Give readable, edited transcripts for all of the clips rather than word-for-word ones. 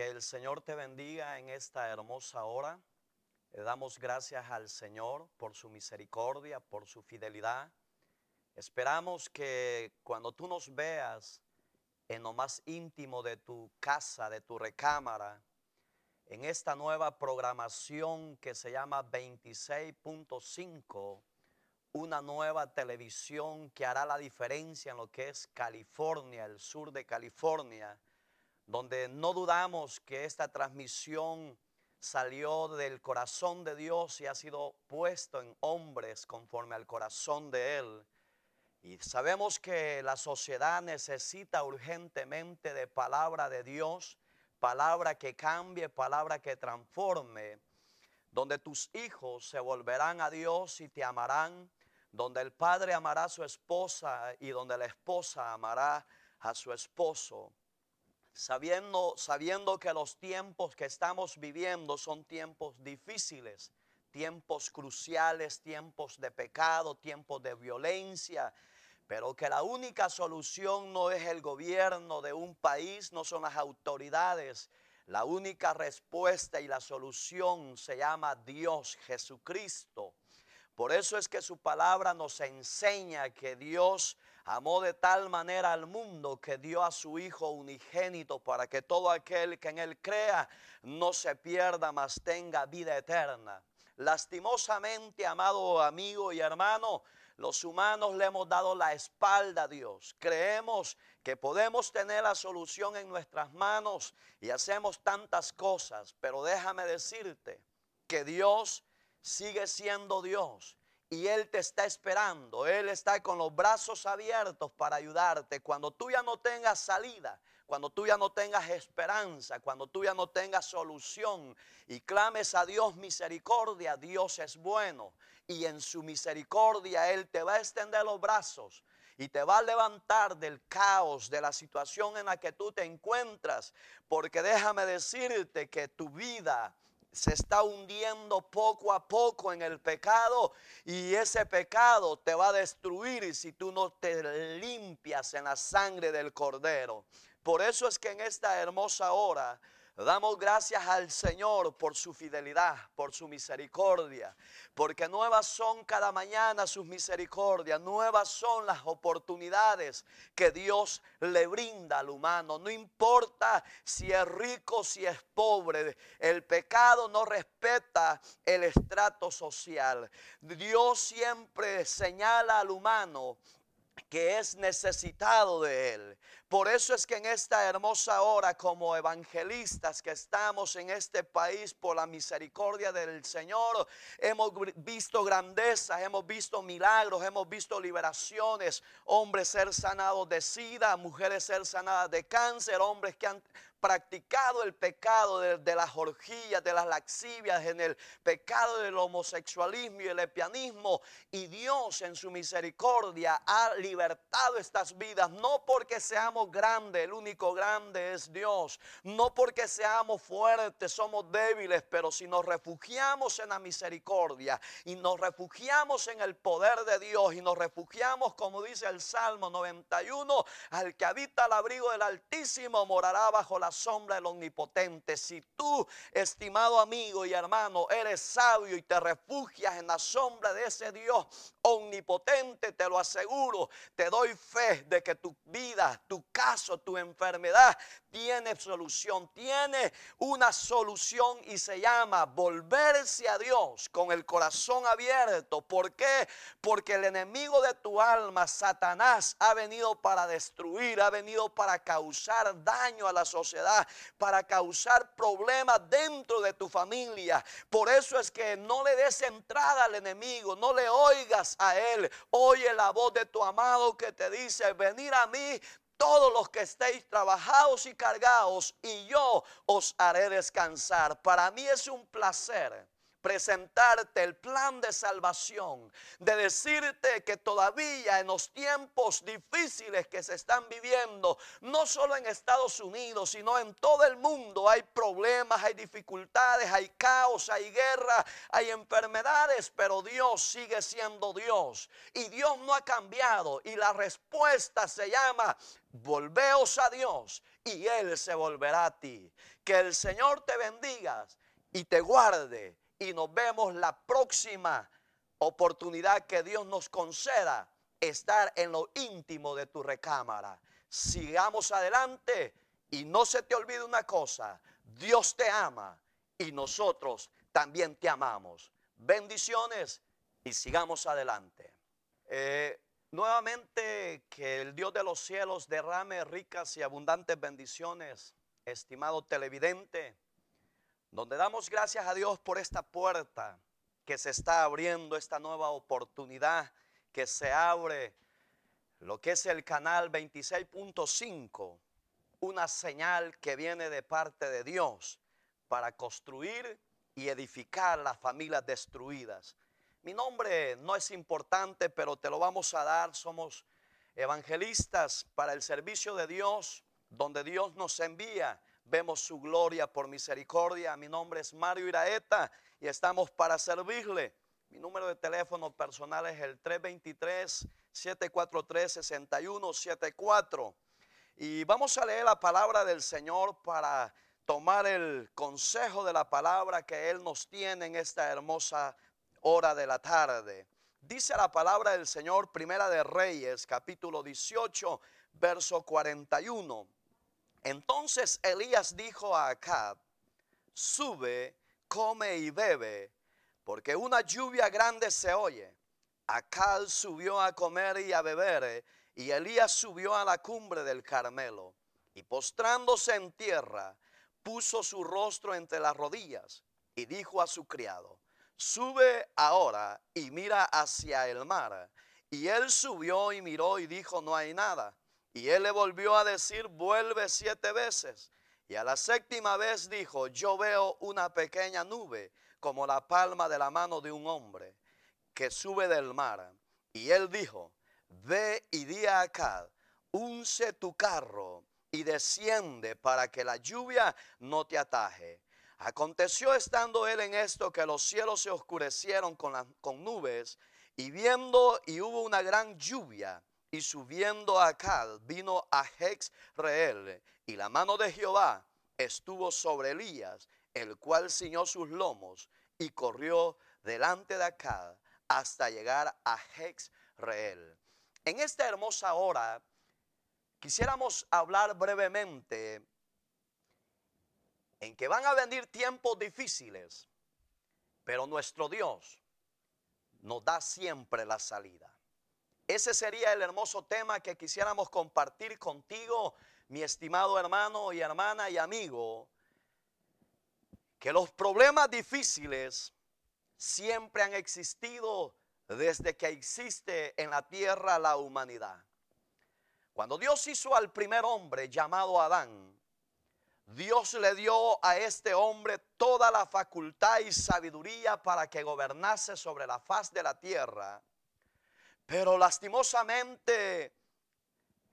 Que el Señor te bendiga en esta hermosa hora. Le damos gracias al Señor por su misericordia, por su fidelidad. Esperamos que cuando tú nos veas en lo más íntimo de tu casa, de tu recámara, en esta nueva programación que se llama 26.5, una nueva televisión que hará la diferencia en lo que es California, el sur de California, donde no dudamos que esta transmisión salió del corazón de Dios y ha sido puesto en hombres conforme al corazón de Él. Y sabemos que la sociedad necesita urgentemente de palabra de Dios, palabra que cambie, palabra que transforme, donde tus hijos se volverán a Dios y te amarán, donde el padre amará a su esposa y donde la esposa amará a su esposo. Sabiendo que los tiempos que estamos viviendo son tiempos difíciles, tiempos cruciales, tiempos de pecado, tiempos de violencia, pero que la única solución no es el gobierno de un país, no son las autoridades. La única respuesta y la solución se llama Dios, Jesucristo. Por eso es que su palabra nos enseña que Dios amó de tal manera al mundo que dio a su Hijo unigénito para que todo aquel que en Él crea no se pierda, mas tenga vida eterna. Lastimosamente, amado amigo y hermano, los humanos le hemos dado la espalda a Dios. Creemos que podemos tener la solución en nuestras manos y hacemos tantas cosas, pero déjame decirte que Dios sigue siendo Dios y Él te está esperando. Él está con los brazos abiertos para ayudarte cuando tú ya no tengas salida, cuando tú ya no tengas esperanza, cuando tú ya no tengas solución y clames a Dios misericordia. Dios es bueno y en su misericordia Él te va a extender los brazos y te va a levantar del caos, de la situación en la que tú te encuentras, porque déjame decirte que tu vida se está hundiendo poco a poco en el pecado y ese pecado te va a destruir si tú no te limpias en la sangre del Cordero. Por eso es que en esta hermosa hora damos gracias al Señor por su fidelidad, por su misericordia, porque nuevas son cada mañana sus misericordias, nuevas son las oportunidades que Dios le brinda al humano. No importa si es rico, si es pobre, el pecado no respeta el estrato social. Dios siempre señala al humano que es necesitado de Él. Por eso es que en esta hermosa hora, como evangelistas que estamos en este país por la misericordia del Señor, hemos visto grandezas, hemos visto milagros, hemos visto liberaciones, hombres ser sanados de SIDA, mujeres ser sanadas de cáncer, hombres que han practicado el pecado de las orgías, de las laxivias, en el pecado del homosexualismo y el lesbianismo, y Dios en su misericordia ha libertado estas vidas, no porque seamos grandes, el único grande es Dios, no porque seamos fuertes, somos débiles, pero si nos refugiamos en la misericordia y nos refugiamos en el poder de Dios y nos refugiamos, como dice el Salmo 91, al que habita al abrigo del Altísimo morará bajo la sombra del Omnipotente. Si tú, estimado amigo y hermano, eres sabio y te refugias en la sombra de ese Dios omnipotente, te lo aseguro, te doy fe de que tu vida, tu caso, tu enfermedad tiene solución, tiene una solución y se llama volverse a Dios con el corazón abierto. ¿Por qué? Porque el enemigo de tu alma, Satanás, ha venido para destruir, ha venido para causar daño a la sociedad, para causar problemas dentro de tu familia. Por eso es que no le des entrada al enemigo, no le oigas a él. Oye la voz de tu amado que te dice: venid a mí todos los que estéis trabajados y cargados, y yo os haré descansar. Para mí es un placer presentarte el plan de salvación, de decirte que todavía en los tiempos difíciles que se están viviendo, no solo en Estados Unidos, sino en todo el mundo, hay problemas, hay dificultades, hay caos, hay guerra, hay enfermedades, pero Dios sigue siendo Dios y Dios no ha cambiado, y la respuesta se llama: volveos a Dios y Él se volverá a ti. Que el Señor te bendiga y te guarde, y nos vemos la próxima oportunidad que Dios nos conceda, estar en lo íntimo de tu recámara. Sigamos adelante y no se te olvide una cosa: Dios te ama y nosotros también te amamos. Bendiciones y sigamos adelante. Nuevamente, que el Dios de los cielos derrame ricas y abundantes bendiciones, estimado televidente, donde damos gracias a Dios por esta puerta que se está abriendo, esta nueva oportunidad que se abre, lo que es el canal 26.5, una señal que viene de parte de Dios para construir y edificar las familias destruidas. Mi nombre no es importante, pero te lo vamos a dar. Somos evangelistas para el servicio de Dios, donde Dios nos envía. Vemos su gloria por misericordia. Mi nombre es Mario Iraeta y estamos para servirle. Mi número de teléfono personal es el 323-743-6174. Y vamos a leer la palabra del Señor para tomar el consejo de la palabra que Él nos tiene en esta hermosa hora de la tarde. Dice la palabra del Señor, Primera de Reyes, capítulo 18, verso 41. Entonces Elías dijo a Acab: sube, come y bebe, porque una lluvia grande se oye. Acab subió a comer y a beber, y Elías subió a la cumbre del Carmelo, y postrándose en tierra, puso su rostro entre las rodillas, y dijo a su criado: sube ahora y mira hacia el mar. Y él subió y miró y dijo: no hay nada. Y él le volvió a decir: vuelve 7 veces. Y a la 7ª vez dijo: yo veo una pequeña nube, como la palma de la mano de un hombre, que sube del mar. Y él dijo: ve y di a Acab: unce tu carro y desciende, para que la lluvia no te ataje. Aconteció estando él en esto, que los cielos se oscurecieron con nubes, y viendo, y hubo una gran lluvia. Y subiendo Acab vino a Jezreel, y la mano de Jehová estuvo sobre Elías, el cual ciñó sus lomos y corrió delante de Acab hasta llegar a Jezreel. En esta hermosa hora quisiéramos hablar brevemente en que van a venir tiempos difíciles, pero nuestro Dios nos da siempre la salida. Ese sería el hermoso tema que quisiéramos compartir contigo, mi estimado hermano y hermana y amigo, que los problemas difíciles siempre han existido desde que existe en la tierra la humanidad. Cuando Dios hizo al primer hombre llamado Adán, Dios le dio a este hombre toda la facultad y sabiduría para que gobernase sobre la faz de la tierra. Pero lastimosamente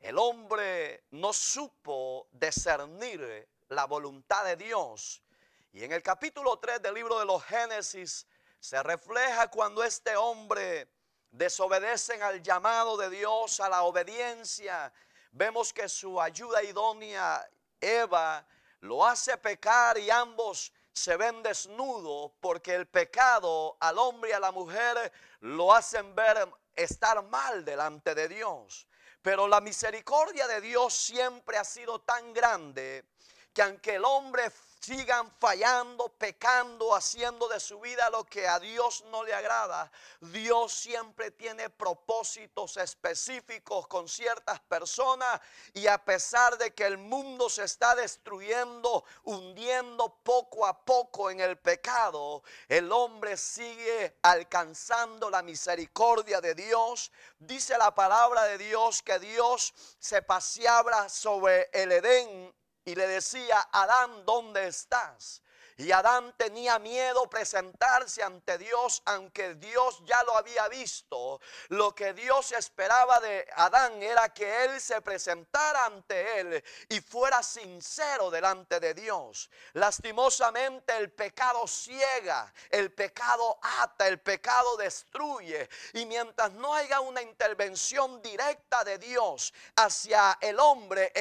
el hombre no supo discernir la voluntad de Dios. Y en el capítulo 3 del libro de los Génesis se refleja cuando este hombre desobedece al llamado de Dios, a la obediencia. Vemos que su ayuda idónea, Eva, lo hace pecar, y ambos se ven desnudos, porque el pecado al hombre y a la mujer lo hacen ver estar mal delante de Dios. Pero la misericordia de Dios siempre ha sido tan grande que aunque el hombre sigan fallando, pecando, haciendo de su vida lo que a Dios no le agrada, Dios siempre tiene propósitos específicos con ciertas personas. Y a pesar de que el mundo se está destruyendo, hundiendo poco a poco en el pecado, el hombre sigue alcanzando la misericordia de Dios. Dice la palabra de Dios que Dios se paseaba sobre el Edén y le decía: Adán, ¿dónde estás? Y Adán tenía miedo presentarse ante Dios, aunque Dios ya lo había visto. Lo que Dios esperaba de Adán era que él se presentara ante él y fuera sincero delante de Dios. Lastimosamente el pecado ciega, el pecado ata, el pecado destruye. Y mientras no haya una intervención directa de Dios hacia el hombre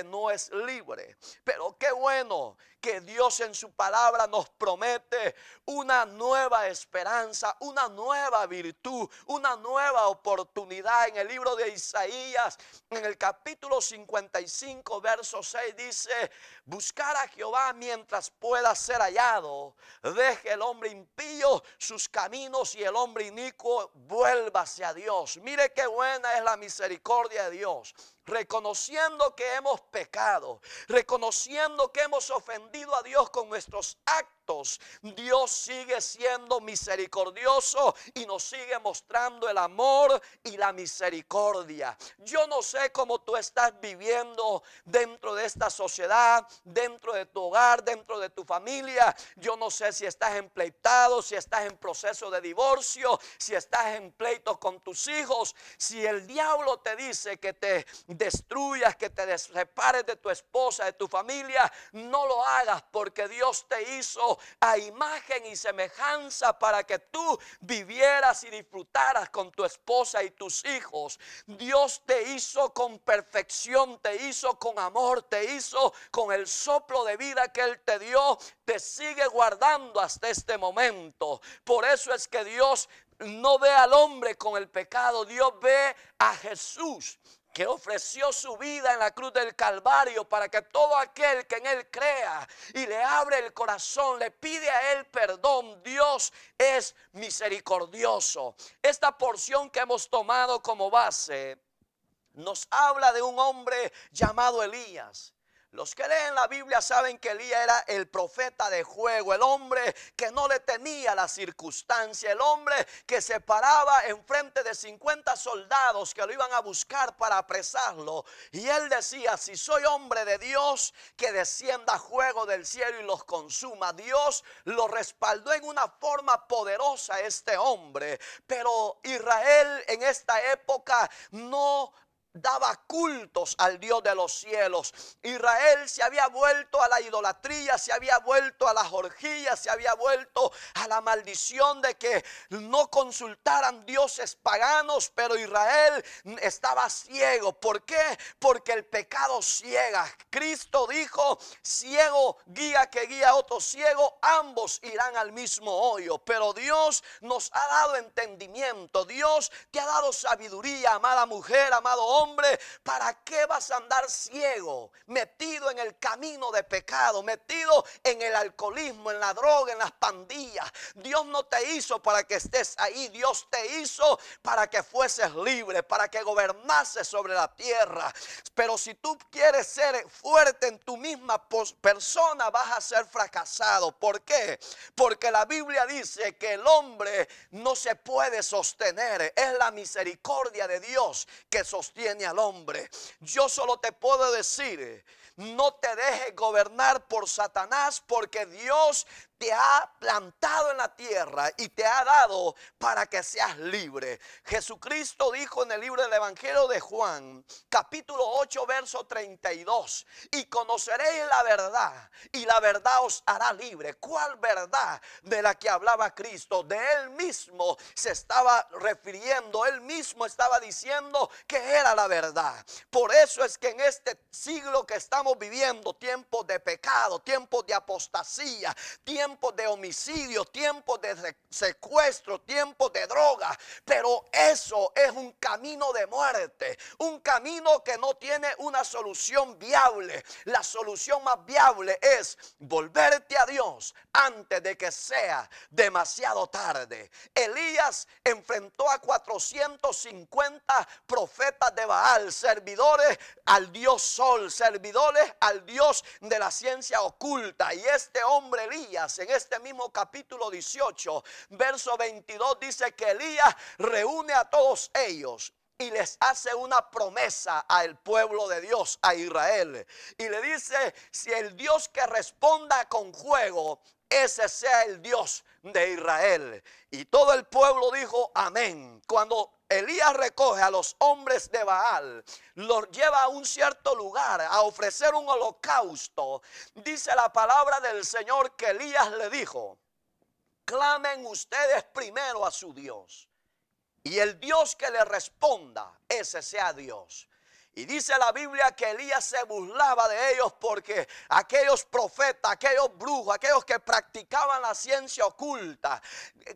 no es libre. Pero qué bueno que Dios en su palabra nos promete una nueva esperanza, una nueva virtud, una nueva oportunidad. En el libro de Isaías, en el capítulo 55, verso 6 dice: buscar a Jehová mientras pueda ser hallado, deje el hombre impío sus caminos y el hombre inicuo vuelva hacia Dios. Mire qué buena es la misericordia de Dios. Reconociendo que hemos pecado, reconociendo que hemos ofendido a Dios con nuestros actos, Dios sigue siendo misericordioso y nos sigue mostrando el amor y la misericordia. Yo no sé cómo tú estás viviendo dentro de esta sociedad, dentro de tu hogar, dentro de tu familia. Yo no sé si estás empleitado, si estás en proceso de divorcio, si estás en pleitos con tus hijos. Si el diablo te dice que te destruyas, que te separes de tu esposa, de tu familia, no lo hagas, porque Dios te hizo a imagen y semejanza para que tú vivieras y disfrutaras con tu esposa y tus hijos. Dios te hizo con perfección, te hizo con amor, te hizo con el soplo de vida que Él te dio, te sigue guardando hasta este momento. Por eso es que Dios no ve al hombre con el pecado, Dios ve a Jesús, que ofreció su vida en la cruz del Calvario para que todo aquel que en Él crea y le abre el corazón, le pide a Él perdón. Dios es misericordioso. Esta porción que hemos tomado como base nos habla de un hombre llamado Elías. Los que leen la Biblia saben que Elías era el profeta de fuego, el hombre que no le tenía la circunstancia, el hombre que se paraba enfrente de 50 soldados que lo iban a buscar para apresarlo. Y él decía: si soy hombre de Dios, que descienda fuego del cielo y los consuma. Dios lo respaldó en una forma poderosa este hombre. Pero Israel en esta época no daba cultos al Dios de los cielos. Israel se había vuelto a la idolatría, se había vuelto a las orgías, se había vuelto a la maldición de que no consultaran dioses paganos. Pero Israel estaba ciego. ¿Por qué? Porque el pecado ciega. Cristo dijo: ciego guía que guía a otro ciego, ambos irán al mismo hoyo. Pero Dios nos ha dado entendimiento, Dios te ha dado sabiduría, amada mujer, amado hombre. ¿Para qué vas a andar ciego, metido en el camino de pecado, metido en el alcoholismo, en la droga, en las pandillas? Dios no te hizo para que estés ahí. Dios te hizo para que fueses libre, para que gobernases sobre la tierra. Pero si tú quieres ser fuerte en tu misma persona, vas a ser fracasado. ¿Por qué? Porque la Biblia dice que el hombre no se puede sostener. Es la misericordia de Dios que sostiene al hombre. Yo solo te puedo decir: no te dejes gobernar por Satanás, porque Dios te ha plantado en la tierra y te ha dado para que seas libre. Jesucristo dijo en el libro del Evangelio de Juan, capítulo 8, verso 32: y conoceréis la verdad, y la verdad os hará libre. ¿Cuál verdad? De la que hablaba Cristo. De Él mismo se estaba refiriendo, Él mismo estaba diciendo que era la verdad. Por eso es que en este siglo que estamos viviendo, tiempos de pecado, tiempos de apostasía, tiempos de homicidio, tiempos de secuestro, tiempos de droga, pero eso es un camino de muerte, un camino que no tiene una solución viable. La solución más viable es volverte a Dios antes de que sea demasiado tarde. Elías enfrentó a 450 profetas de Baal, servidores al Dios Sol, servidores al Dios de la ciencia oculta. Y este hombre Elías, en este mismo capítulo 18, verso 22, dice que Elías reúne a todos ellos y les hace una promesa al pueblo de Dios, a Israel. Y le dice: si el Dios que responda con fuego ese sea el Dios de Israel. Y todo el pueblo dijo amén. Cuando Elías recoge a los hombres de Baal, los lleva a un cierto lugar a ofrecer un holocausto. Dice la palabra del Señor que Elías le dijo: clamen ustedes primero a su Dios, y el Dios que le responda, ese sea Dios. Y dice la Biblia que Elías se burlaba de ellos porque aquellos profetas, aquellos brujos, aquellos que practicaban la ciencia oculta,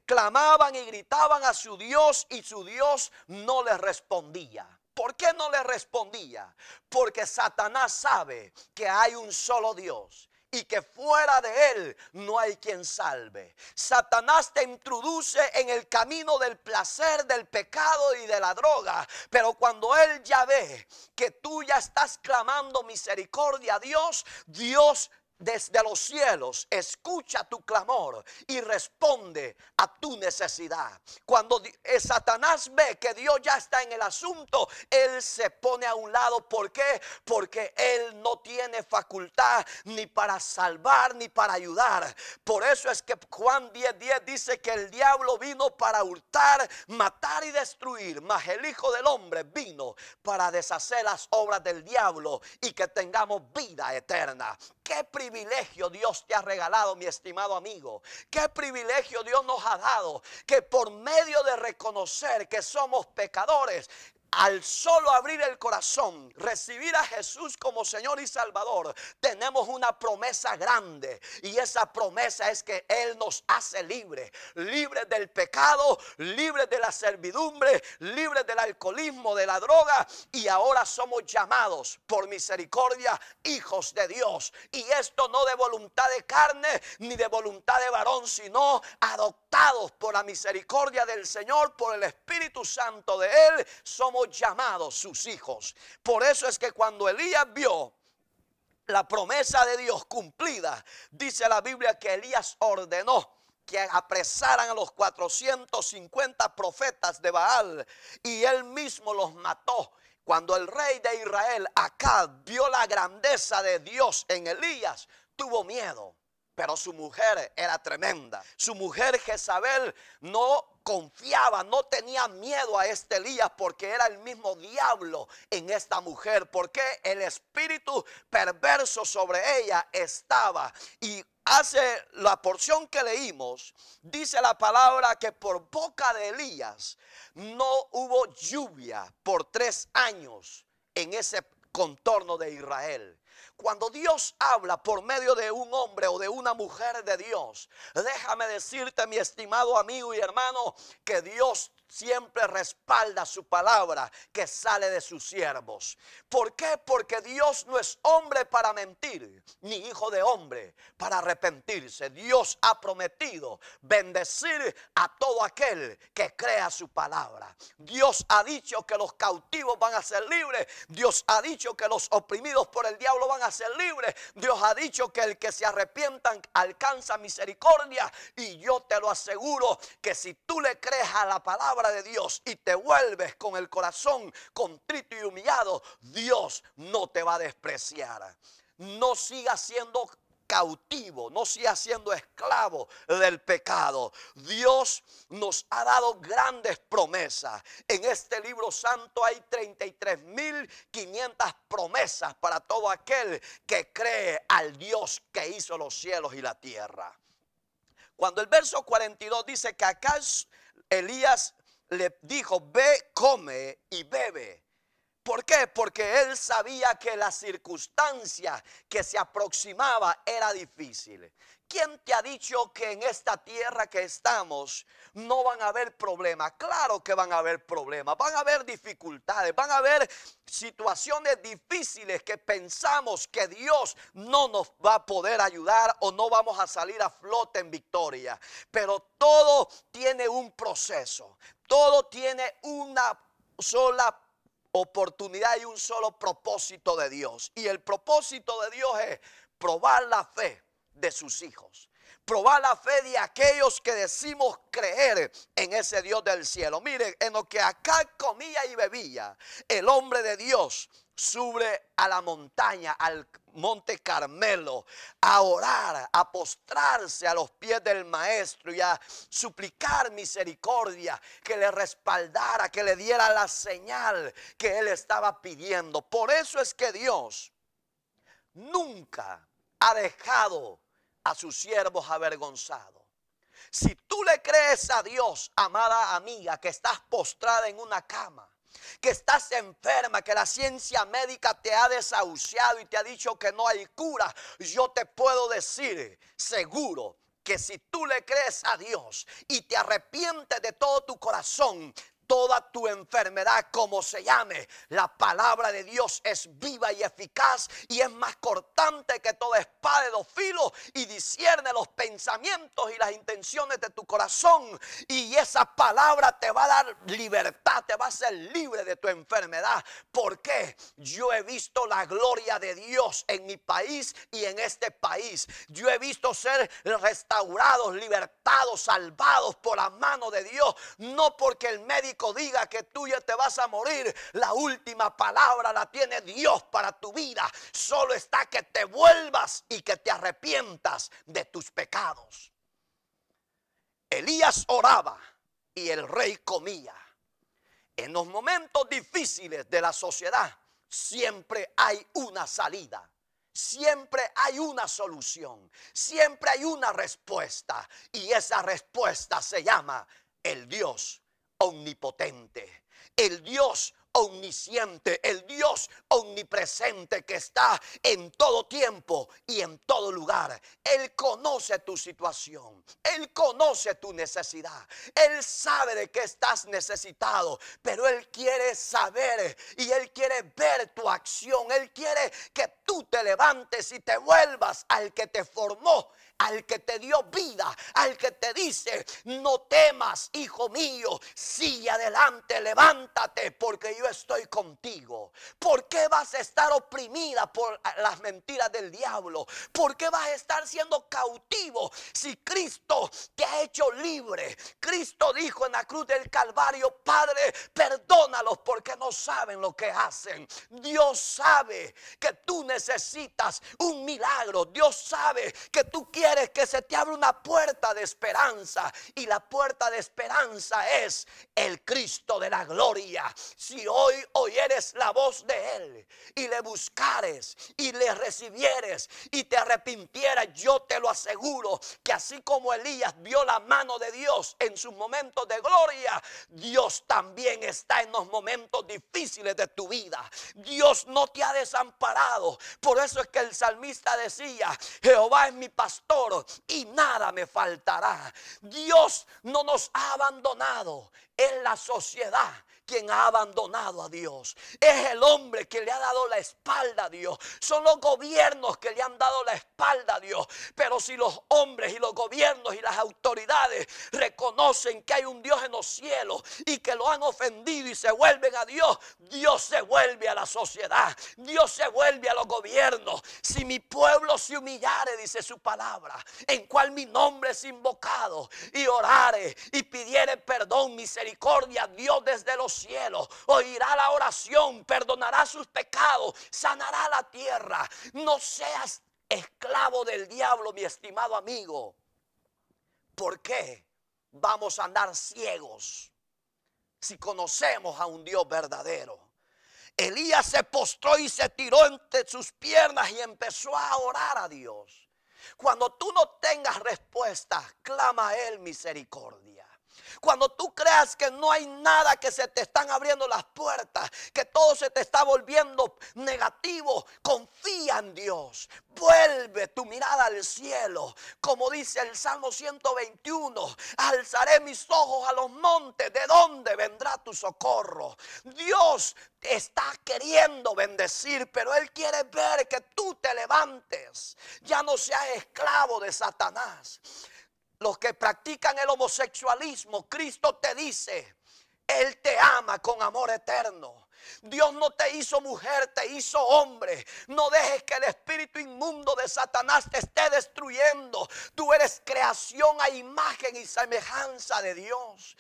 clamaban y gritaban a su Dios y su Dios no les respondía. ¿Por qué no les respondía? Porque Satanás sabe que hay un solo Dios y que fuera de él no hay quien salve. Satanás te introduce en el camino del placer, del pecado y de la droga, pero cuando él ya ve que tú ya estás clamando misericordia a Dios, Dios desde los cielos escucha tu clamor y responde a tu necesidad. Cuando Satanás ve que Dios ya está en el asunto, él se pone a un lado. ¿Por qué? Porque él no tiene facultad ni para salvar ni para ayudar. Por eso es que Juan 10:10 dice que el diablo vino para hurtar, matar y destruir, mas el Hijo del Hombre vino para deshacer las obras del diablo y que tengamos vida eterna. Qué privilegio Dios te ha regalado, mi estimado amigo. Qué privilegio Dios nos ha dado, que por medio de reconocer que somos pecadores, al solo abrir el corazón, recibir a Jesús como Señor y Salvador, tenemos una promesa grande. Y esa promesa es que Él nos hace libres. Libres del pecado, libres de la servidumbre, libres del alcoholismo, de la droga. Y ahora somos llamados por misericordia hijos de Dios. Y esto no de voluntad de carne ni de voluntad de varón, sino adoptados por la misericordia del Señor, por el Espíritu Santo de Él, somos llamados sus hijos. Por eso es que cuando Elías vio la promesa de Dios cumplida, dice la Biblia que Elías ordenó que apresaran a los 450 profetas de Baal y él mismo los mató. Cuando el rey de Israel, Acab, vio la grandeza de Dios en Elías, tuvo miedo. Pero su mujer era tremenda. Su mujer Jezabel no confiaba, no tenía miedo a este Elías porque era el mismo diablo en esta mujer. Porque el espíritu perverso sobre ella estaba. Y hace la porción que leímos, dice la palabra que por boca de Elías no hubo lluvia por 3 años en ese contorno de Israel. Cuando Dios habla por medio de un hombre o de una mujer de Dios, déjame decirte, mi estimado amigo y hermano, que Dios siempre respalda su palabra que sale de sus siervos. ¿Por qué? Porque Dios no es hombre para mentir, ni hijo de hombre para arrepentirse. Dios ha prometido bendecir a todo aquel que crea su palabra. Dios ha dicho que los cautivos van a ser libres. Dios ha dicho que los oprimidos por el diablo van a ser libres. Dios ha dicho que el que se arrepientan alcanza misericordia. Y yo te lo aseguro que si tú le crees a la palabra de Dios y te vuelves con el corazón contrito y humillado, Dios no te va a despreciar. No sigas siendo cautivo, no sigas siendo esclavo del pecado. Dios nos ha dado grandes promesas. En este libro santo hay 33.500 promesas para todo aquel que cree al Dios que hizo los cielos y la tierra. Cuando el verso 42 dice que acá Elías le dijo: ve, come y bebe. ¿Por qué? Porque él sabía que la circunstancia que se aproximaba era difícil. ¿Quién te ha dicho que en esta tierra que estamos no van a haber problemas? Claro que van a haber problemas, van a haber dificultades, van a haber situaciones difíciles que pensamos que Dios no nos va a poder ayudar o no vamos a salir a flote en victoria. Pero todo tiene un proceso, todo tiene una sola oportunidad y un solo propósito de Dios. Y el propósito de Dios es probar la fe de sus hijos, probar la fe de aquellos que decimos creer en ese Dios del cielo. Mire, en lo que acá comía y bebía el hombre de Dios, sube a la montaña, al monte Carmelo, a orar, a postrarse a los pies del maestro y a suplicar misericordia, que le respaldara, que le diera la señal que él estaba pidiendo. Por eso es que Dios nunca ha dejado a sus siervos avergonzados. Si tú le crees a Dios, amada amiga, que estás postrada en una cama, que estás enferma, que la ciencia médica te ha desahuciado y te ha dicho que no hay cura, yo te puedo decir seguro que si tú le crees a Dios y te arrepientes de todo tu corazón, toda tu enfermedad, como se llame, la palabra de Dios es viva y eficaz y es más cortante que toda espada de dos filos y discierne los pensamientos y las intenciones de tu corazón. Y esa palabra te va a dar libertad, te va a hacer libre de tu enfermedad. ¿Por qué? Yo he visto la gloria de Dios en mi país y en este país. Yo he visto ser restaurados, libertados, salvados por la mano de Dios. No porque el médico diga que tú ya te vas a morir. La última palabra la tiene Dios para tu vida. Solo está que te vuelvas y que te arrepientas de tus pecados. Elías oraba y el rey comía. En los momentos difíciles de la sociedad siempre hay una salida. Siempre hay una solución. Siempre hay una respuesta. Y esa respuesta se llama el Dios omnipotente, el Dios omnisciente, el Dios omnipresente que está en todo tiempo y en todo lugar. Él conoce tu situación, Él conoce tu necesidad, Él sabe de qué estás necesitado, pero Él quiere saber y Él quiere ver tu acción. Él quiere que tú te levantes y te vuelvas al que te formó, al que te dio vida, al que te dice: no temas, hijo mío, sigue adelante, levántate, porque yo estoy contigo. ¿Por qué vas a estar oprimida por las mentiras del diablo? ¿Por qué vas a estar siendo cautivo si Cristo te ha hecho libre? Cristo dijo en la cruz del Calvario: Padre, perdónalos porque no saben lo que hacen. Dios sabe que tú necesitas un milagro. Dios sabe que tú quieres que se te abra una puerta de esperanza, y la puerta de esperanza es el Cristo de la gloria. Si hoy oyeres la voz de Él y le buscares y le recibieres y te arrepintieras, yo te lo aseguro que así como Elías vio la mano de Dios en sus momentos de gloria, Dios también está en los momentos difíciles de tu vida. Dios no te ha desamparado. Por eso es que el salmista decía: Jehová es mi pastor y nada me faltará. Dios no nos ha abandonado. Es la sociedad quien ha abandonado a Dios. Es el hombre que le ha dado la espalda a Dios. Son los gobiernos que le han dado la espalda a Dios. Pero si los hombres y los gobiernos y las autoridades reconocen que hay un Dios en los cielos y que lo han ofendido y se vuelven a Dios, Dios se vuelve a la sociedad. Dios se vuelve a los gobiernos. Si mi pueblo se humillare, dice su palabra, en cual mi nombre es invocado, y orare y pidiere perdón, misericordia, Dios desde los cielos oirá la oración, perdonará sus pecados, sanará la tierra. No seas esclavo del diablo, mi estimado amigo. ¿Por qué vamos a andar ciegos si conocemos a un Dios verdadero? Elías se postró y se tiró entre sus piernas y empezó a orar a Dios. Cuando tú no tengas respuesta, clama a Él misericordia. Cuando tú creas que no hay nada, que se te están abriendo las puertas, que todo se te está volviendo negativo, confía en Dios. Vuelve tu mirada al cielo. Como dice el Salmo 121, alzaré mis ojos a los montes. ¿De dónde vendrá tu socorro? Dios te está queriendo bendecir, pero Él quiere ver que tú te levantes. Ya no seas esclavo de Satanás. Los que practican el homosexualismo, Cristo te dice: Él te ama con amor eterno. Dios no te hizo mujer, te hizo hombre. No dejes que el espíritu inmundo de Satanás te esté destruyendo. Tú eres creación a imagen y semejanza de Dios.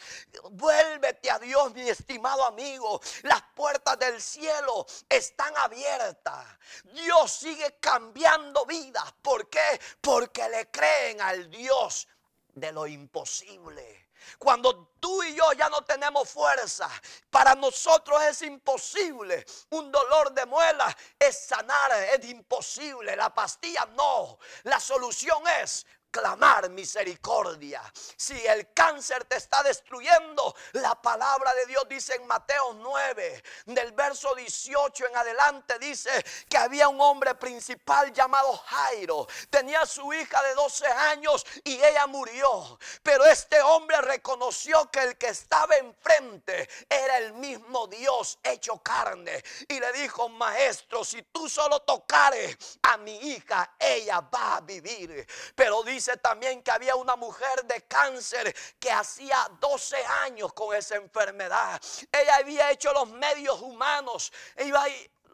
Vuélvete a Dios, mi estimado amigo. Las puertas del cielo están abiertas. Dios sigue cambiando vidas. ¿Por qué? Porque le creen al Dios de lo imposible. Cuando tú y yo ya no tenemos fuerza, para nosotros es imposible. Un dolor de muela es sanar, es imposible. La pastilla no. La solución es clamar misericordia. Si el cáncer te está destruyendo, la palabra de Dios dice en Mateo 9, del verso 18 en adelante, dice que había un hombre principal llamado Jairo. Tenía su hija de 12 años y ella murió. Pero este hombre reconoció que el que estaba enfrente era el mismo Dios hecho carne. Y le dijo: maestro, si tú solo tocares a mi hija, ella va a vivir. Pero dice también que había una mujer de cáncer que hacía 12 años con esa enfermedad. Ella había hecho los medios humanos, iba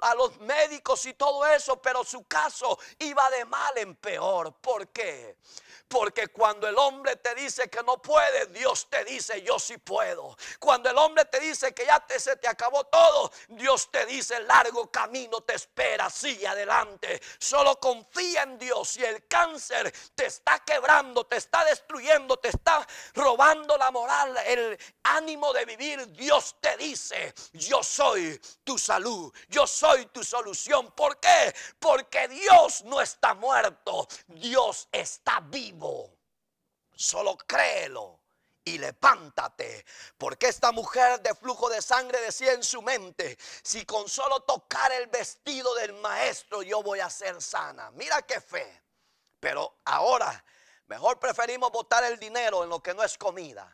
a los médicos y todo eso, pero su caso iba de mal en peor. ¿Por qué? Porque cuando el hombre te dice que no puede, Dios te dice: yo sí puedo. Cuando el hombre te dice que ya se te acabó todo, Dios te dice: largo camino te espera, sigue adelante. Solo confía en Dios. Si el cáncer te está quebrando, te está destruyendo, te está robando la moral, el ánimo de vivir, Dios te dice: yo soy tu salud, yo soy tu solución. ¿Por qué? Porque Dios no está muerto, Dios está vivo. Solo créelo y levántate. Porque esta mujer de flujo de sangre decía en su mente: si con solo tocar el vestido del maestro yo voy a ser sana. Mira qué fe. Pero ahora mejor preferimos botar el dinero en lo que no es comida.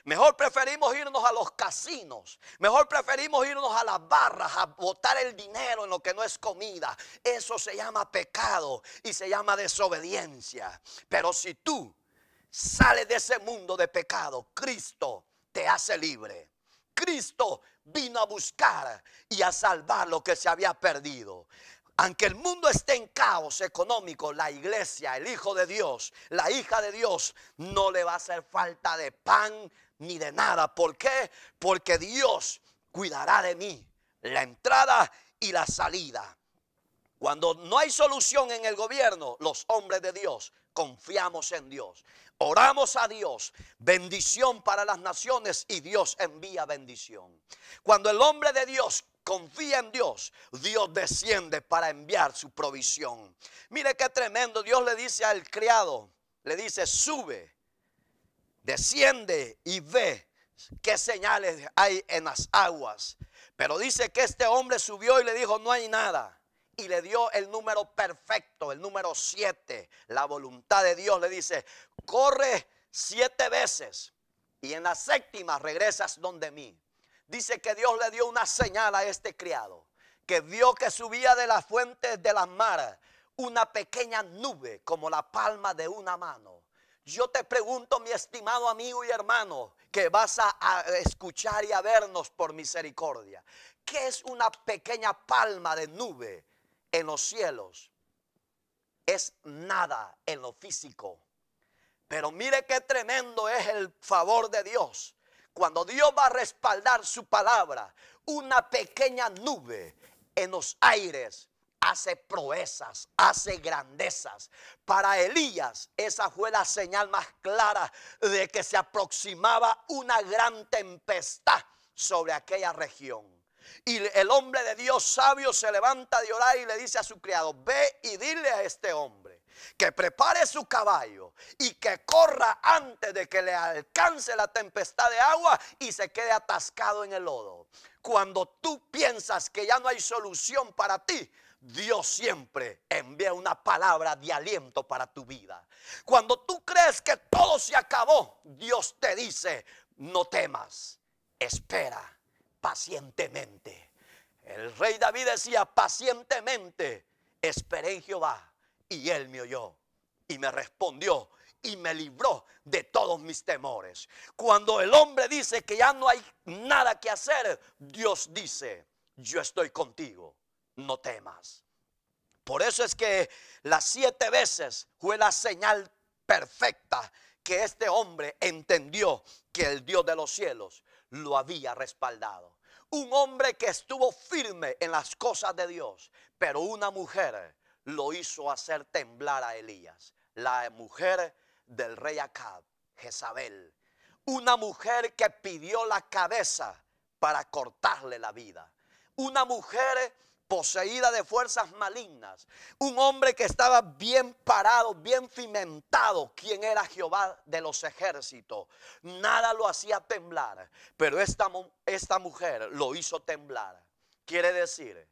Mejor preferimos irnos a los casinos. Mejor preferimos irnos a las barras a botar el dinero en lo que no es comida. Eso se llama pecado y se llama desobediencia. Pero si tú sales de ese mundo de pecado, Cristo te hace libre. Cristo vino a buscar y a salvar lo que se había perdido. Aunque el mundo esté en caos económico, la iglesia, el hijo de Dios, la hija de Dios, no le va a hacer falta de pan ni de nada. ¿Por qué? Porque Dios cuidará de mí, la entrada y la salida. Cuando no hay solución en el gobierno, los hombres de Dios confiamos en Dios. Oramos a Dios, bendición para las naciones, y Dios envía bendición. Cuando el hombre de Dios confía en Dios, Dios desciende para enviar su provisión. Mire qué tremendo. Dios le dice al criado, le dice: sube, desciende y ve qué señales hay en las aguas. Pero dice que este hombre subió y le dijo: no hay nada. Y le dio el número perfecto, el número 7. La voluntad de Dios le dice: corre 7 veces y en la 7ª regresas donde mí. Dice que Dios le dio una señal a este criado, que vio que subía de las fuentes de las mares una pequeña nube como la palma de una mano. Yo te pregunto, mi estimado amigo y hermano, que vas a escuchar y a vernos por misericordia, ¿qué es una pequeña palma de nube en los cielos? Es nada en lo físico. Pero mire qué tremendo es el favor de Dios. Cuando Dios va a respaldar su palabra, una pequeña nube en los aires hace proezas, hace grandezas. Para Elías esa fue la señal más clara de que se aproximaba una gran tempestad sobre aquella región. Y el hombre de Dios sabio se levanta de orar y le dice a su criado: ve y dile a este hombre que prepare su caballo y que corra antes de que le alcance la tempestad de agua y se quede atascado en el lodo. Cuando tú piensas que ya no hay solución para ti, Dios siempre envía una palabra de aliento para tu vida. Cuando tú crees que todo se acabó, Dios te dice: no temas, espera pacientemente. El rey David decía: pacientemente esperé en Jehová y él me oyó y me respondió y me libró de todos mis temores. Cuando el hombre dice que ya no hay nada que hacer, Dios dice: yo estoy contigo, no temas. Por eso es que las 7 veces fue la señal perfecta que este hombre entendió que el Dios de los cielos lo había respaldado. Un hombre que estuvo firme en las cosas de Dios, pero una mujer lo hizo hacer temblar a Elías. La mujer del rey Acab, Jezabel. Una mujer que pidió la cabeza para cortarle la vida. Una mujer poseída de fuerzas malignas. Un hombre que estaba bien parado, bien cimentado. ¿Quién era Jehová de los ejércitos? Nada lo hacía temblar. Pero esta mujer lo hizo temblar. Quiere decir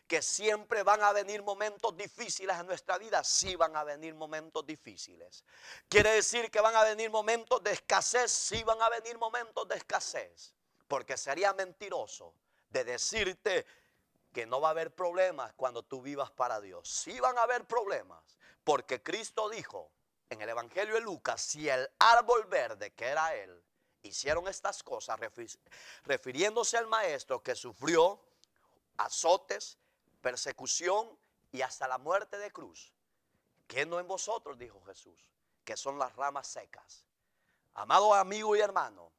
que siempre van a venir momentos difíciles en nuestra vida. Sí van a venir momentos difíciles. Quiere decir que van a venir momentos de escasez. Sí van a venir momentos de escasez. Porque sería mentiroso de decirte que no va a haber problemas cuando tú vivas para Dios. Sí van a haber problemas, porque Cristo dijo en el Evangelio de Lucas, si el árbol verde, que era Él, hicieron estas cosas, refiriéndose al maestro que sufrió azotes, persecución y hasta la muerte de cruz. ¿Qué no en vosotros? Dijo Jesús, que son las ramas secas. Amado amigo y hermano,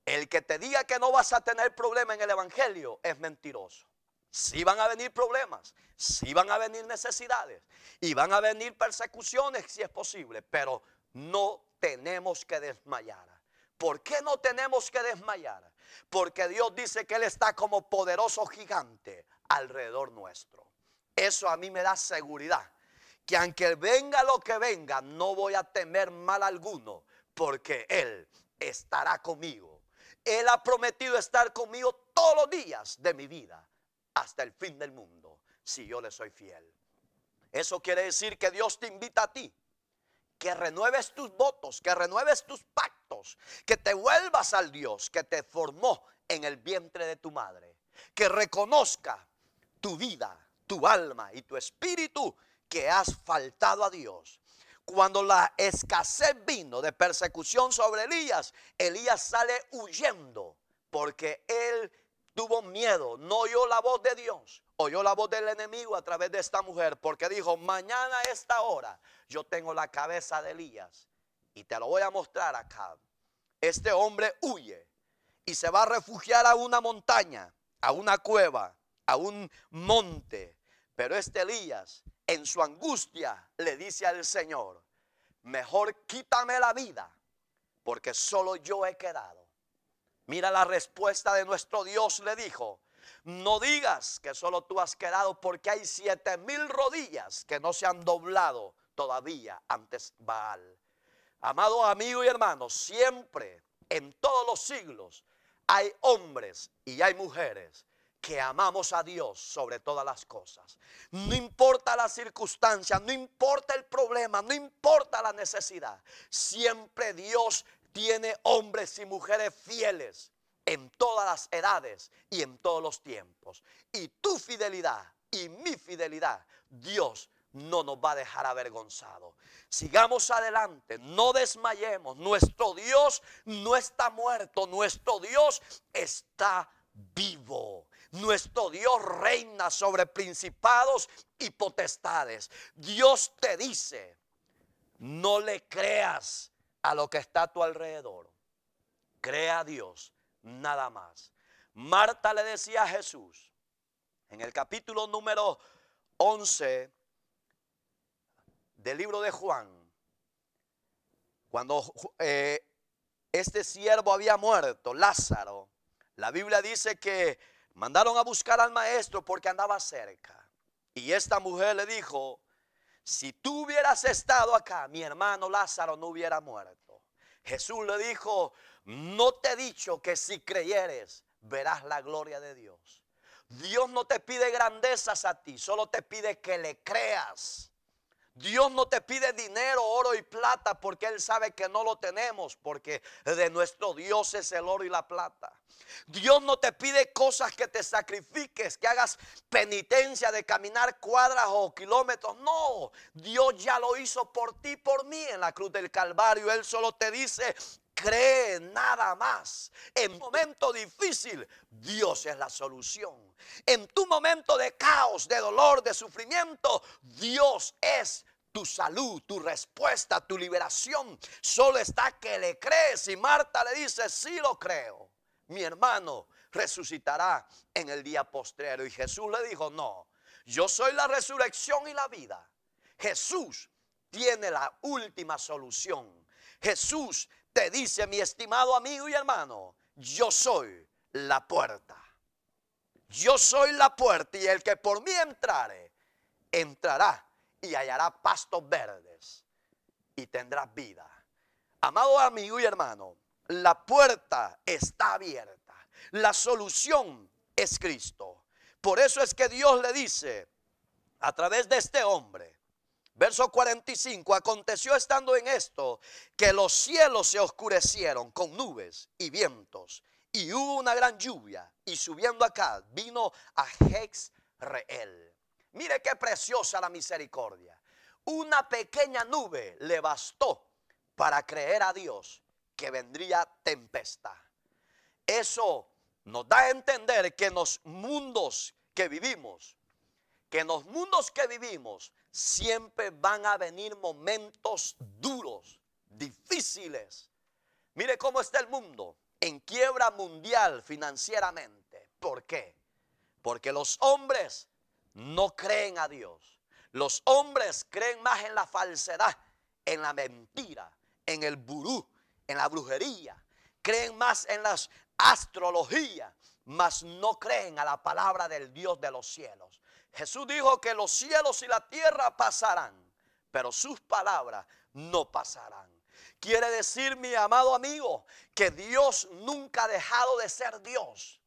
el que te diga que no vas a tener problema en el Evangelio es mentiroso. Sí van a venir problemas, sí van a venir necesidades y van a venir persecuciones si es posible, pero no tenemos que desmayar. ¿Por qué no tenemos que desmayar? Porque Dios dice que Él está como poderoso gigante alrededor nuestro. Eso a mí me da seguridad, que aunque venga lo que venga, no voy a temer mal alguno, porque Él estará conmigo. Él ha prometido estar conmigo todos los días de mi vida, hasta el fin del mundo, si yo le soy fiel. Eso quiere decir que Dios te invita a ti, que renueves tus votos, que renueves tus pactos, que te vuelvas al Dios que te formó en el vientre de tu madre, que reconozca tu vida, tu alma y tu espíritu que has faltado a Dios. Cuando la escasez vino de persecución sobre Elías, Elías sale huyendo porque él tuvo miedo, no oyó la voz de Dios, oyó la voz del enemigo a través de esta mujer, porque dijo, mañana a esta hora yo tengo la cabeza de Elías y te lo voy a mostrar acá. Este hombre huye y se va a refugiar a una montaña, a una cueva, a un monte. Pero este Elías, en su angustia, le dice al Señor, mejor quítame la vida, porque solo yo he quedado. Mira la respuesta de nuestro Dios, le dijo, no digas que solo tú has quedado, porque hay 7,000 rodillas que no se han doblado todavía ante Baal. Amado amigo y hermano, siempre en todos los siglos hay hombres y hay mujeres que amamos a Dios sobre todas las cosas. No importa la circunstancia, no importa el problema, no importa la necesidad. Siempre Dios tiene hombres y mujeres fieles en todas las edades y en todos los tiempos. Y tu fidelidad y mi fidelidad, Dios no nos va a dejar avergonzados. Sigamos adelante, no desmayemos. Nuestro Dios no está muerto, nuestro Dios está vivo. Nuestro Dios reina sobre principados y potestades. Dios te dice, no le creas a lo que está a tu alrededor. Crea a Dios, nada más. Marta le decía a Jesús, en el capítulo número 11 del libro de Juan, cuando este siervo había muerto, Lázaro, la Biblia dice que mandaron a buscar al maestro porque andaba cerca. Y esta mujer le dijo, si tú hubieras estado acá, mi hermano Lázaro no hubiera muerto. Jesús le dijo, no te he dicho que si creyeres verás la gloria de Dios. Dios no te pide grandezas a ti, solo te pide que le creas. Dios no te pide dinero, oro y plata, porque Él sabe que no lo tenemos, porque de nuestro Dios es el oro y la plata. Dios no te pide cosas que te sacrifiques, que hagas penitencia de caminar cuadras o kilómetros. No, Dios ya lo hizo por ti, por mí en la cruz del Calvario. Él solo te dice, Cree nada más. En un momento difícil, Dios es la solución. En tu momento de caos, de dolor, de sufrimiento, Dios es tu salud, tu respuesta, tu liberación. Solo está que le crees. Y Marta le dice, sí lo creo. Mi hermano resucitará en el día postrero. Y Jesús le dijo, no, yo soy la resurrección y la vida. Jesús tiene la última solución. Jesús te dice, mi estimado amigo y hermano, yo soy la puerta. Yo soy la puerta y el que por mí entrare, entrará y hallará pastos verdes y tendrá vida. Amado amigo y hermano, la puerta está abierta. La solución es Cristo. Por eso es que Dios le dice a través de este hombre, verso 45, aconteció estando en esto que los cielos se oscurecieron con nubes y vientos y hubo una gran lluvia y subiendo acá vino a Jezreel. Mire qué preciosa la misericordia. Una pequeña nube le bastó para creer a Dios que vendría tempestad. Eso nos da a entender que en los mundos que vivimos, siempre van a venir momentos duros, difíciles. Mire cómo está el mundo, en quiebra mundial financieramente. ¿Por qué? Porque los hombres no creen a Dios. Los hombres creen más en la falsedad, en la mentira, en el vudú, en la brujería. Creen más en las astrologías, mas no creen a la palabra del Dios de los cielos. Jesús dijo que los cielos y la tierra pasarán, pero sus palabras no pasarán. Quiere decir, mi amado amigo, que Dios nunca ha dejado de ser Dios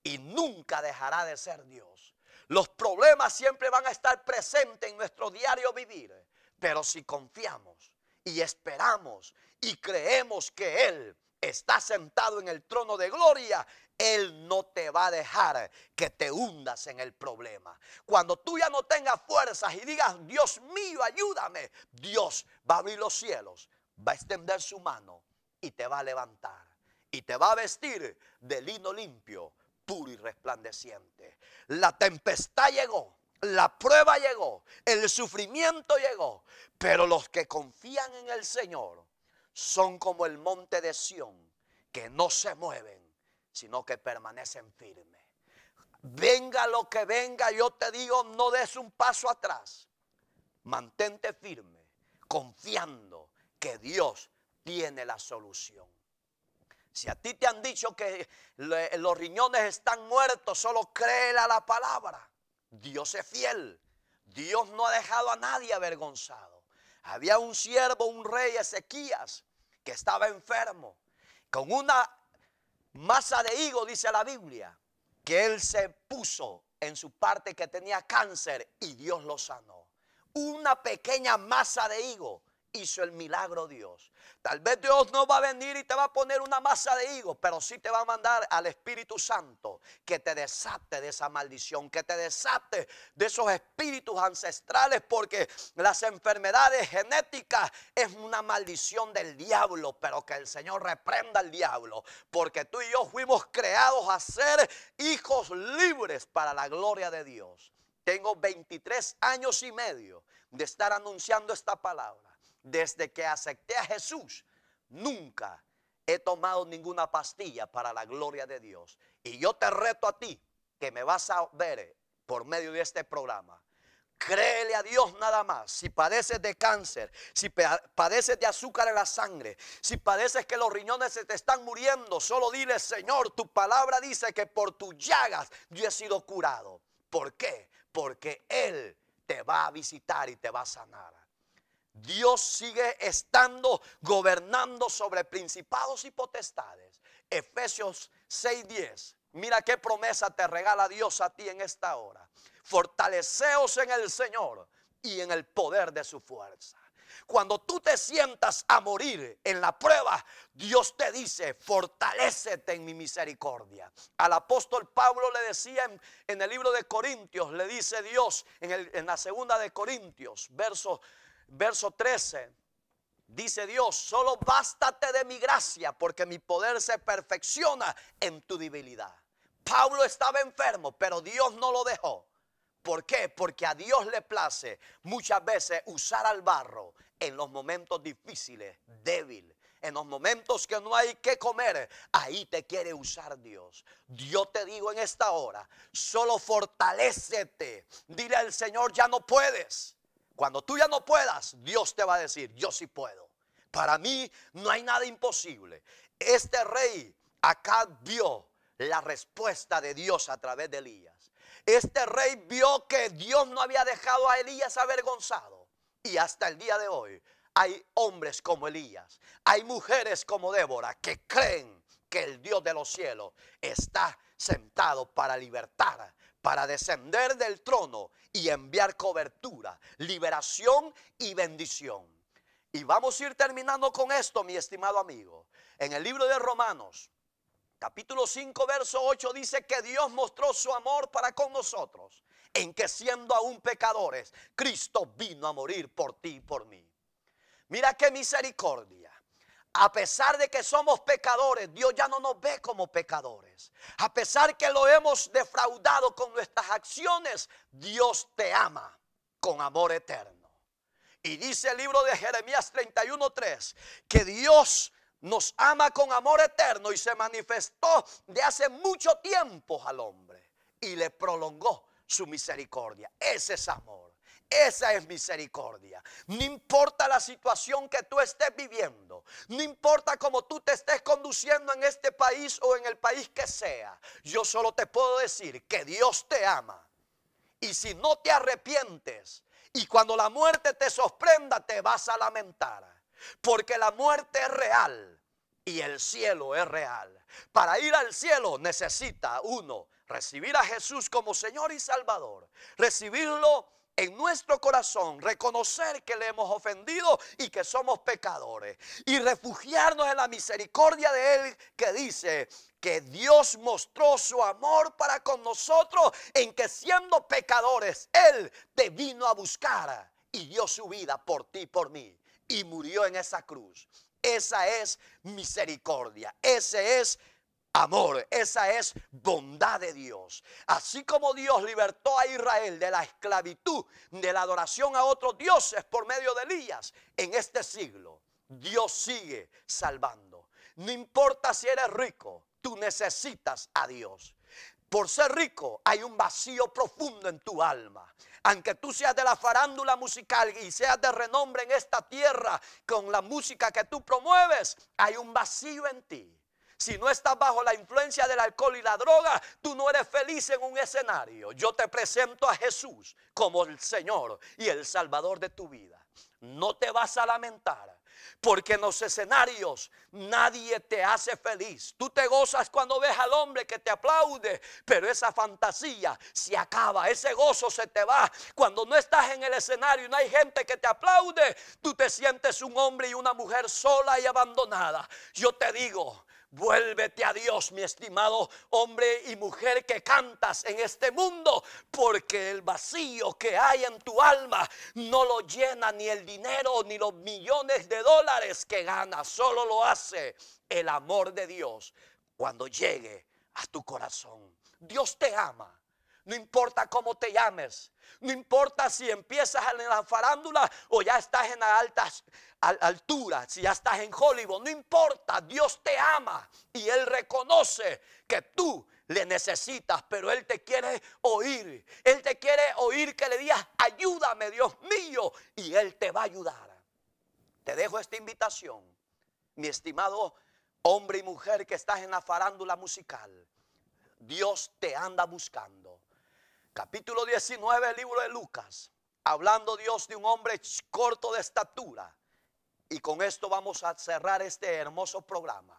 y nunca dejará de ser Dios. Los problemas siempre van a estar presentes en nuestro diario vivir, pero si confiamos y esperamos y creemos que Él está sentado en el trono de gloria, Él no te va a dejar que te hundas en el problema. Cuando tú ya no tengas fuerzas y digas, Dios mío, ayúdame, Dios va a abrir los cielos, va a extender su mano y te va a levantar. Y te va a vestir de lino limpio, puro y resplandeciente. La tempestad llegó, la prueba llegó, el sufrimiento llegó. Pero los que confían en el Señor son como el monte de Sión, que no se mueven, sino que permanecen firmes. Venga lo que venga, yo te digo, no des un paso atrás. Mantente firme, confiando que Dios tiene la solución. Si a ti te han dicho que los riñones están muertos, solo créele a la palabra. Dios es fiel. Dios no ha dejado a nadie avergonzado. Había un siervo, un rey, Ezequías, que estaba enfermo. Con una masa de higo, dice la Biblia, que él se puso en su parte que tenía cáncer y Dios lo sanó. Una pequeña masa de higo hizo el milagro Dios. Tal vez Dios no va a venir y te va a poner una masa de higo, pero sí te va a mandar al Espíritu Santo que te desate de esa maldición, que te desate de esos espíritus ancestrales, porque las enfermedades genéticas es una maldición del diablo. Pero que el Señor reprenda al diablo, porque tú y yo fuimos creados a ser hijos libres para la gloria de Dios. Tengo 23 años y medio de estar anunciando esta palabra. Desde que acepté a Jesús, nunca he tomado ninguna pastilla para la gloria de Dios. Y yo te reto a ti, que me vas a ver por medio de este programa. Créele a Dios nada más. Si padeces de cáncer, si padeces de azúcar en la sangre, si padeces que los riñones se te están muriendo, solo dile: Señor, tu palabra dice que por tus llagas yo he sido curado. ¿Por qué? Porque Él te va a visitar y te va a sanar. Dios sigue estando gobernando sobre principados y potestades. Efesios 6:10. Mira qué promesa te regala Dios a ti en esta hora. Fortaleceos en el Señor y en el poder de su fuerza. Cuando tú te sientas a morir en la prueba, Dios te dice: fortalécete en mi misericordia. Al apóstol Pablo le decía en el libro de Corintios, le dice Dios en la segunda de Corintios, verso 13, Dice Dios, solo bástate de mi gracia, porque mi poder se perfecciona en tu debilidad. Pablo estaba enfermo, pero Dios no lo dejó. ¿Por qué? Porque a Dios le place muchas veces usar al barro en los momentos difíciles, débil. En los momentos que no hay que comer, ahí te quiere usar Dios. Yo te digo en esta hora, solo fortalécete. Dile al Señor, ya no puedes. Cuando tú ya no puedas, Dios te va a decir, yo sí puedo. Para mí no hay nada imposible. Este rey acá vio la respuesta de Dios a través de Elías. Este rey vio que Dios no había dejado a Elías avergonzado. Y hasta el día de hoy hay hombres como Elías, hay mujeres como Débora que creen que el Dios de los cielos está sentado para libertar, para descender del trono y enviar cobertura, liberación y bendición. Y vamos a ir terminando con esto, mi estimado amigo. En el libro de Romanos, capítulo 5, verso 8 dice que Dios mostró su amor para con nosotros, en que siendo aún pecadores, Cristo vino a morir por ti y por mí. Mira qué misericordia. A pesar de que somos pecadores, Dios ya no nos ve como pecadores. A pesar que lo hemos defraudado con nuestras acciones, Dios te ama con amor eterno. Y dice el libro de Jeremías 31:3 que Dios nos ama con amor eterno y se manifestó de hace mucho tiempo al hombre y le prolongó su misericordia. Ese es amor. Esa es misericordia. No importa la situación que tú estés viviendo, no importa cómo tú te estés conduciendo en este país o en el país que sea, yo solo te puedo decir que Dios te ama. Y si no te arrepientes y cuando la muerte te sorprenda, te vas a lamentar, porque la muerte es real y el cielo es real. Para ir al cielo necesita uno recibir a Jesús como Señor y Salvador, recibirlo en nuestro corazón, reconocer que le hemos ofendido y que somos pecadores y refugiarnos en la misericordia de Él, que dice que Dios mostró su amor para con nosotros en que siendo pecadores Él te vino a buscar y dio su vida por ti y por mí y murió en esa cruz. Esa es misericordia, ese es amor, esa es bondad de Dios. Así como Dios libertó a Israel de la esclavitud, de la adoración a otros dioses por medio de Elías, en este siglo Dios sigue salvando. No importa si eres rico, tú necesitas a Dios. Por ser rico hay un vacío profundo en tu alma. Aunque tú seas de la farándula musical y seas de renombre en esta tierra con la música que tú promueves, hay un vacío en ti. Si no estás bajo la influencia del alcohol y la droga, tú no eres feliz en un escenario. Yo te presento a Jesús como el Señor y el Salvador de tu vida. No te vas a lamentar, porque en los escenarios nadie te hace feliz. Tú te gozas cuando ves al hombre que te aplaude, pero esa fantasía se acaba, ese gozo se te va. Cuando no estás en el escenario y no hay gente que te aplaude, tú te sientes un hombre y una mujer sola y abandonada. Yo te digo, vuélvete a Dios, mi estimado hombre y mujer que cantas en este mundo, porque el vacío que hay en tu alma no lo llena ni el dinero ni los millones de dólares que ganas. Solo lo hace el amor de Dios cuando llegue a tu corazón. Dios te ama. No importa cómo te llames, no importa si empiezas en la farándula o ya estás en las altas alturas, si ya estás en Hollywood, no importa, Dios te ama y Él reconoce que tú le necesitas, pero Él te quiere oír. Él te quiere oír que le digas, ayúdame, Dios mío, y Él te va a ayudar. Te dejo esta invitación, mi estimado hombre y mujer que estás en la farándula musical. Dios te anda buscando. Capítulo 19 del libro de Lucas, hablando Dios de un hombre corto de estatura. Y con esto vamos a cerrar este hermoso programa.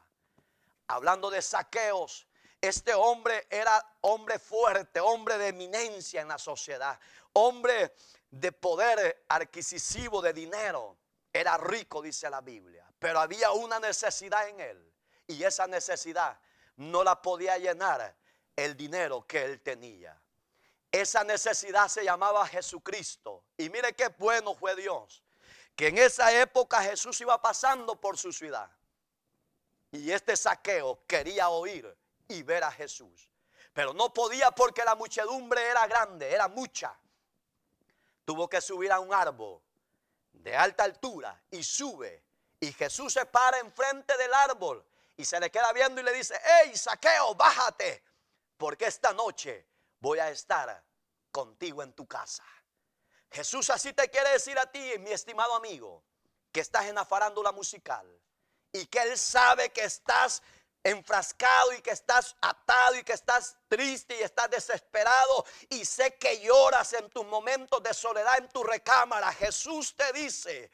Hablando de Zaqueos, este hombre era hombre fuerte, hombre de eminencia en la sociedad, hombre de poder adquisitivo, de dinero. Era rico, dice la Biblia, pero había una necesidad en él y esa necesidad no la podía llenar el dinero que él tenía. Esa necesidad se llamaba Jesucristo. Y mire qué bueno fue Dios, que en esa época Jesús iba pasando por su ciudad. Y este Zaqueo quería oír y ver a Jesús. Pero no podía porque la muchedumbre era grande, era mucha. Tuvo que subir a un árbol de alta altura y sube. Y Jesús se para enfrente del árbol y se le queda viendo y le dice: hey, Zaqueo, bájate, porque esta noche voy a estar contigo en tu casa. Jesús así te quiere decir a ti, mi estimado amigo, que estás en la farándula musical y que Él sabe que estás enfrascado y que estás atado y que estás triste y estás desesperado, y sé que lloras en tus momentos de soledad en tu recámara. Jesús te dice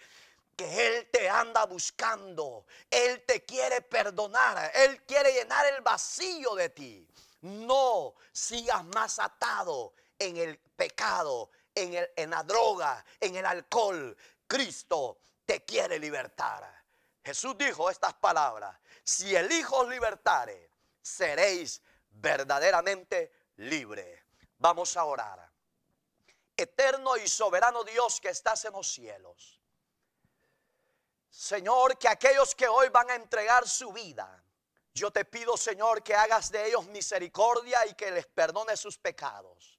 que Él te anda buscando, Él te quiere perdonar, Él quiere llenar el vacío de ti. No sigas más atado en el pecado, en la droga, en el alcohol. Cristo te quiere libertar. Jesús dijo estas palabras: si el Hijo os libertare, seréis verdaderamente libres. Vamos a orar. Eterno y soberano Dios que estás en los cielos, Señor, que aquellos que hoy van a entregar su vida, yo te pido, Señor, que hagas de ellos misericordia y que les perdones sus pecados.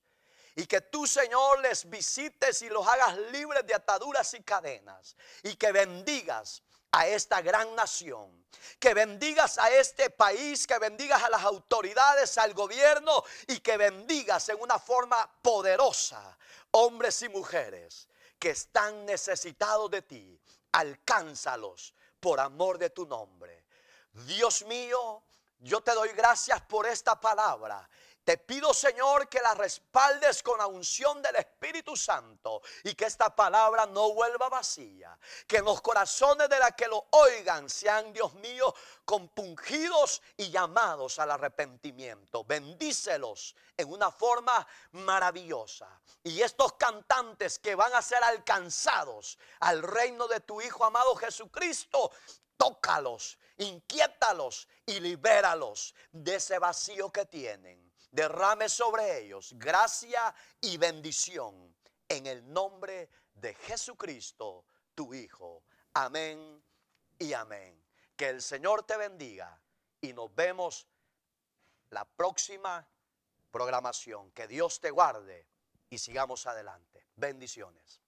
Y que tú, Señor, les visites y los hagas libres de ataduras y cadenas. Y que bendigas a esta gran nación, que bendigas a este país, que bendigas a las autoridades, al gobierno, y que bendigas en una forma poderosa hombres y mujeres que están necesitados de ti. Alcánzalos por amor de tu nombre. Dios mío, yo te doy gracias por esta palabra. Te pido, Señor, que la respaldes con la unción del Espíritu Santo y que esta palabra no vuelva vacía. Que los corazones de las que lo oigan sean, Dios mío, compungidos y llamados al arrepentimiento. Bendícelos en una forma maravillosa. Y estos cantantes que van a ser alcanzados al reino de tu Hijo amado Jesucristo, tócalos, inquiétalos y libéralos de ese vacío que tienen. Derrame sobre ellos gracia y bendición en el nombre de Jesucristo, tu Hijo. Amén y amén. Que el Señor te bendiga y nos vemos la próxima programación. Que Dios te guarde y sigamos adelante. Bendiciones.